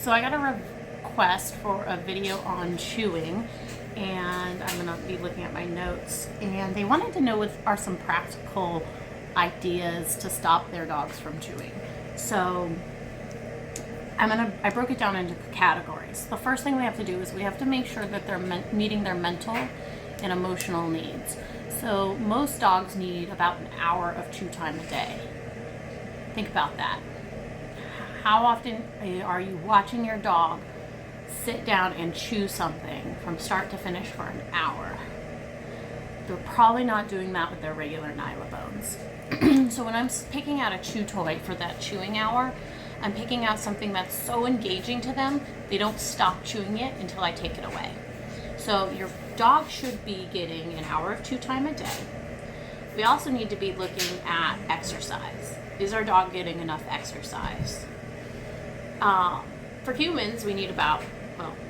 So I got a request for a video on chewing, and I'm going to be looking at my notes. And they wanted to know what are some practical ideas to stop their dogs from chewing. So I broke it down into categories. The first thing we have to do is we have to make sure that they're meeting their mental and emotional needs. So most dogs need about an hour of chew time a day. Think about that. How often are you watching your dog sit down and chew something from start to finish for an hour? They're probably not doing that with their regular Nylabones. So when I'm picking out a chew toy for that chewing hour, I'm picking out something that's so engaging to them, they don't stop chewing it until I take it away. So your dog should be getting an hour of chew time a day. We also need to be looking at exercise. Is our dog getting enough exercise? For humans, we need about,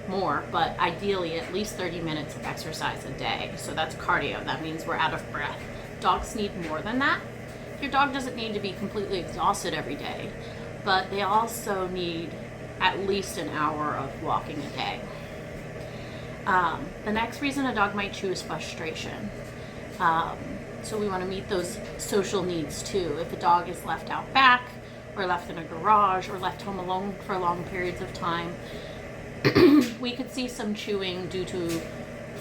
more, but ideally at least 30 minutes of exercise a day. So that's cardio. That means we're out of breath. Dogs need more than that. Your dog doesn't need to be completely exhausted every day, but they also need at least an hour of walking a day. The next reason a dog might chew is frustration. So we want to meet those social needs too. If a dog is left out back, or left in a garage, or left home alone for long periods of time, we could see some chewing due to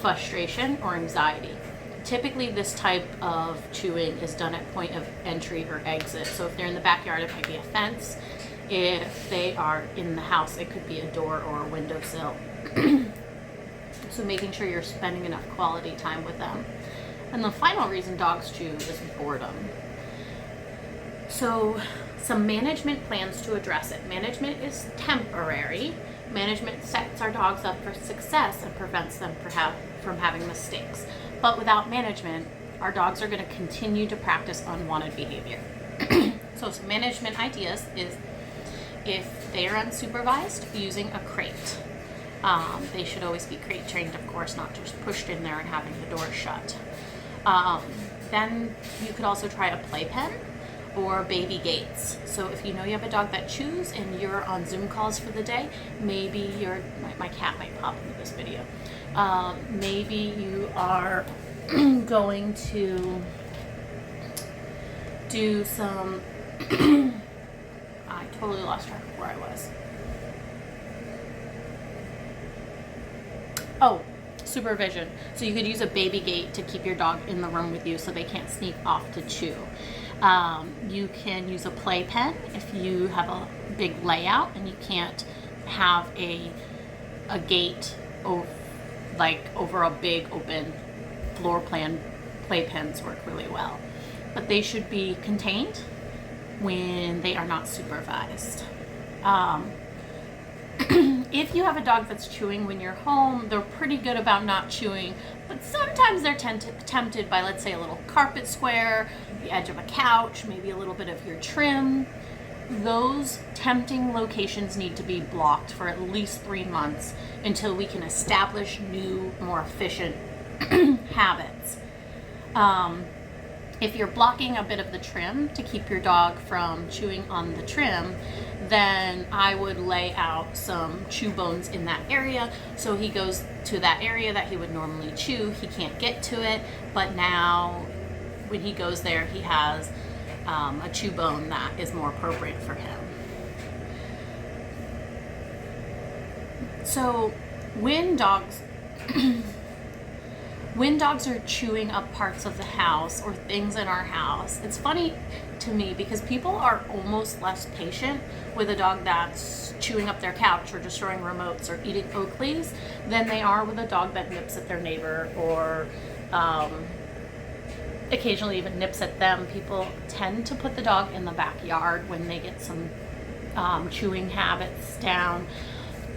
frustration or anxiety. Typically this type of chewing is done at point of entry or exit. So if they're in the backyard, it might be a fence. If they are in the house, it could be a door or a windowsill. So making sure you're spending enough quality time with them. And the final reason dogs chew is boredom. So some management plans to address it. Management is temporary. Management sets our dogs up for success and prevents them from having mistakes. But without management, our dogs are going to continue to practice unwanted behavior. So some management ideas is if they are unsupervised, using a crate. They should always be crate trained, of course, not just pushed in there and having the door shut. Then you could also try a playpen or baby gates. So if you know you have a dog that chews and you're on Zoom calls for the day, maybe my cat might pop into this video. Maybe you are going to do some, I totally lost track of where I was. Oh, supervision. So you could use a baby gate to keep your dog in the room with you so they can't sneak off to chew. You can use a playpen if you have a big layout and you can't have a gate over a big open floor plan. Playpens work really well, but they should be contained when they are not supervised. If you have a dog that's chewing when you're home, they're pretty good about not chewing, but sometimes they're tempted by, let's say, a little carpet square, the edge of a couch, maybe a little bit of your trim. Those tempting locations need to be blocked for at least 3 months until we can establish new, more efficient habits. If you're blocking a bit of the trim to keep your dog from chewing on the trim, then I would lay out some chew bones in that area. So he goes to that area that he would normally chew. He can't get to it, but now when he goes there, he has a chew bone that is more appropriate for him. So when dogs are chewing up parts of the house or things in our house, it's funny to me because people are almost less patient with a dog that's chewing up their couch or destroying remotes or eating Oakleys than they are with a dog that nips at their neighbor or occasionally even nips at them. People tend to put the dog in the backyard when they get some chewing habits down.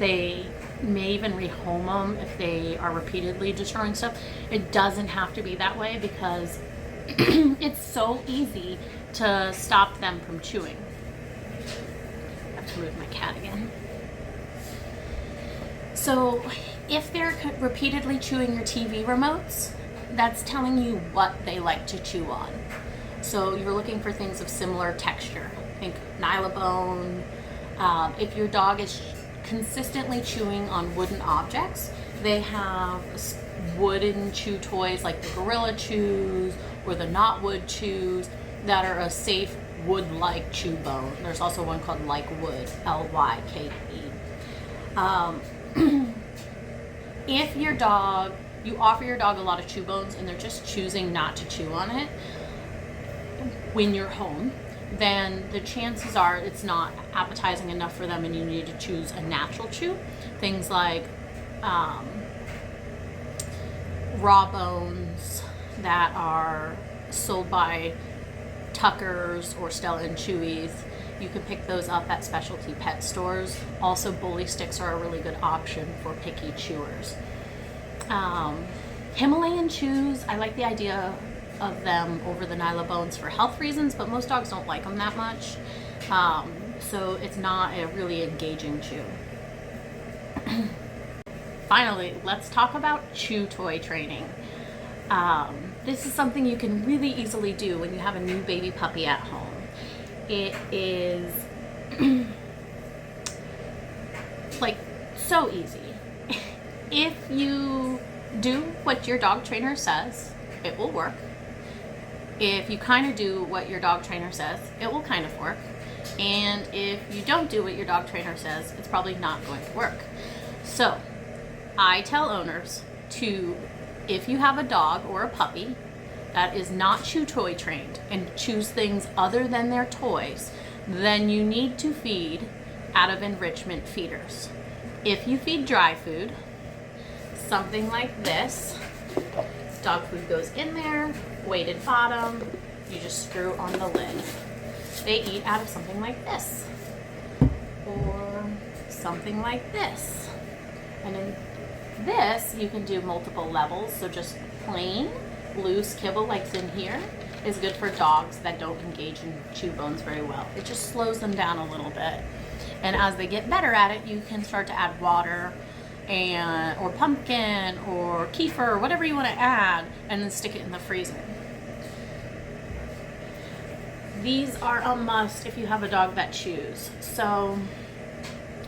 They may even rehome them if they are repeatedly destroying stuff. It doesn't have to be that way because it's so easy to stop them from chewing. I have to move my cat again. So if they're repeatedly chewing your TV remotes, that's telling you what they like to chew on. So you're looking for things of similar texture. Think Nylabone. If your dog is consistently chewing on wooden objects, they have wooden chew toys like the Gorilla Chews or the Not Wood Chews that are a safe wood-like chew bone. There's also one called Like Wood, L-Y-K-E. If your dog, you offer your dog a lot of chew bones and they're just choosing not to chew on it when you're home, then the chances are it's not appetizing enough for them and you need to choose a natural chew. Things like raw bones that are sold by Tuckers or Stella and Chewy's. You can pick those up at specialty pet stores. Also, bully sticks are a really good option for picky chewers. Himalayan chews, I like the idea of them over the Nylabones for health reasons, but most dogs don't like them that much. So it's not a really engaging chew. Finally, let's talk about chew toy training. This is something you can really easily do when you have a new baby puppy at home. It is like so easy. If you do what your dog trainer says, it will work. If you kind of do what your dog trainer says, it will kind of work. And if you don't do what your dog trainer says, it's probably not going to work. So I tell owners to, if you have a dog or a puppy that is not chew toy trained and chews things other than their toys, then you need to feed out of enrichment feeders. If you feed dry food, something like this dog food goes in there, weighted bottom, you just screw on the lid. They eat out of something like this or something like this. And in this, you can do multiple levels. So just plain loose kibble like in here is good for dogs that don't engage in chew bones very well. It just slows them down a little bit. And as they get better at it, you can start to add water and or pumpkin or kefir or whatever you want to add, and then stick it in the freezer. These are a must if you have a dog that chews. So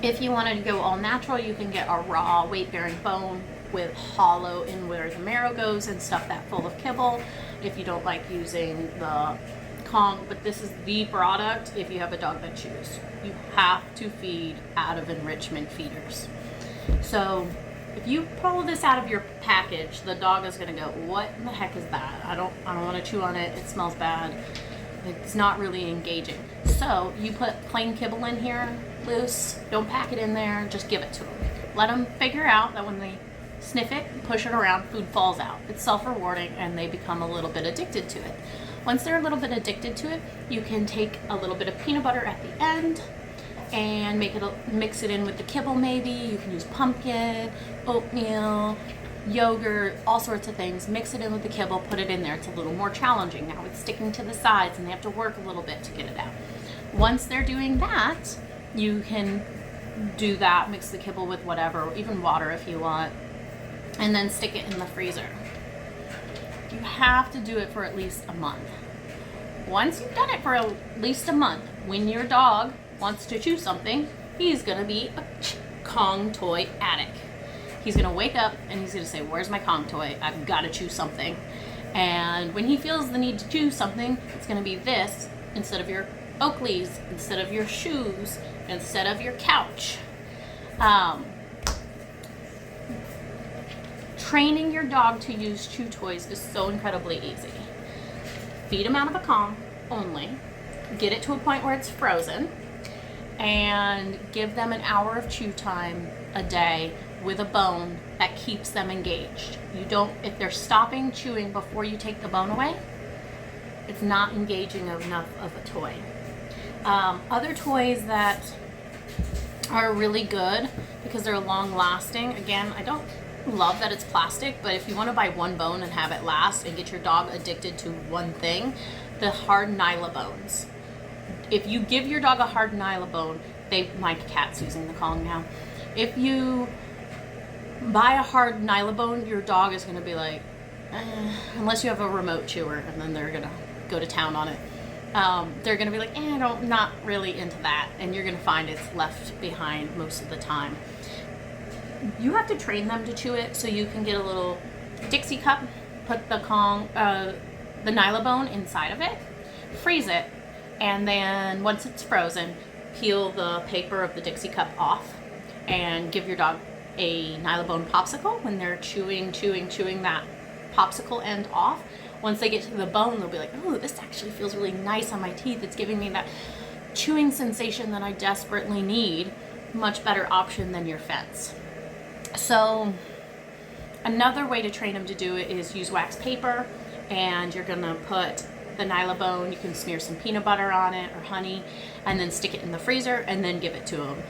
if you wanted to go all natural, you can get a raw weight-bearing bone with hollow in where the marrow goes and stuff that full of kibble if you don't like using the Kong. But this is the product if you have a dog that chews. You have to feed out of enrichment feeders. So if you pull this out of your package, the dog is going to go, what in the heck is that? I don't want to chew on it. It smells bad. It's not really engaging. So you put plain kibble in here, loose. Don't pack it in there. Just give it to them. Let them figure out that when they sniff it, push it around, food falls out. It's self-rewarding and they become a little bit addicted to it. Once they're a little bit addicted to it, you can take a little bit of peanut butter at the end and mix it in with the kibble maybe. You can use pumpkin, oatmeal, yogurt, all sorts of things. Mix it in with the kibble, put it in there. It's a little more challenging. Now it's sticking to the sides and they have to work a little bit to get it out. Once they're doing that, you can do that, mix the kibble with whatever, even water if you want, and then stick it in the freezer. You have to do it for at least a month. Once you've done it for at least a month, when your dog wants to chew something, he's gonna be a Kong toy addict. He's gonna wake up and he's gonna say, where's my Kong toy? I've gotta chew something. And when he feels the need to chew something, it's gonna be this instead of your Oakleys, instead of your shoes, instead of your couch. Training your dog to use chew toys is so incredibly easy. Feed him out of a Kong only. Get it to a point where it's frozen. And give them an hour of chew time a day with a bone that keeps them engaged. If they're stopping chewing before you take the bone away, it's not engaging enough of a toy. Other toys that are really good because they're long lasting, again, I don't love that it's plastic, but if you want to buy one bone and have it last and get your dog addicted to one thing, the hard Nylabones. If you give your dog a hard Nylabone, my cat's using the Kong now. If you buy a hard Nylabone, your dog is going to be like, unless you have a remote chewer, and then they're going to go to town on it. they're going to be like, not really into that. And you're going to find it's left behind most of the time. You have to train them to chew it, so you can get a little Dixie cup, put the Nylabone inside of it, freeze it, and then once it's frozen, peel the paper of the Dixie cup off and give your dog a Nylabone popsicle. When they're chewing that popsicle end off, once they get to the bone, they'll be like, oh, this actually feels really nice on my teeth. It's giving me that chewing sensation that I desperately need. Much better option than your fence. So another way to train them to do it is use wax paper, and you're gonna put the Nylabone, you can smear some peanut butter on it or honey, and then stick it in the freezer and then give it to them.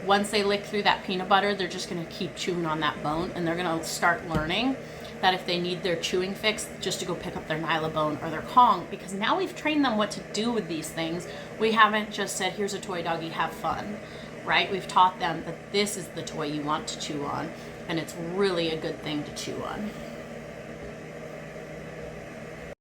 Once they lick through that peanut butter, they're just gonna keep chewing on that bone, and they're gonna start learning that if they need their chewing fix, just to go pick up their Nylabone or their Kong, because now we've trained them what to do with these things. We haven't just said, here's a toy doggy, have fun, right? We've taught them that this is the toy you want to chew on, and it's really a good thing to chew on.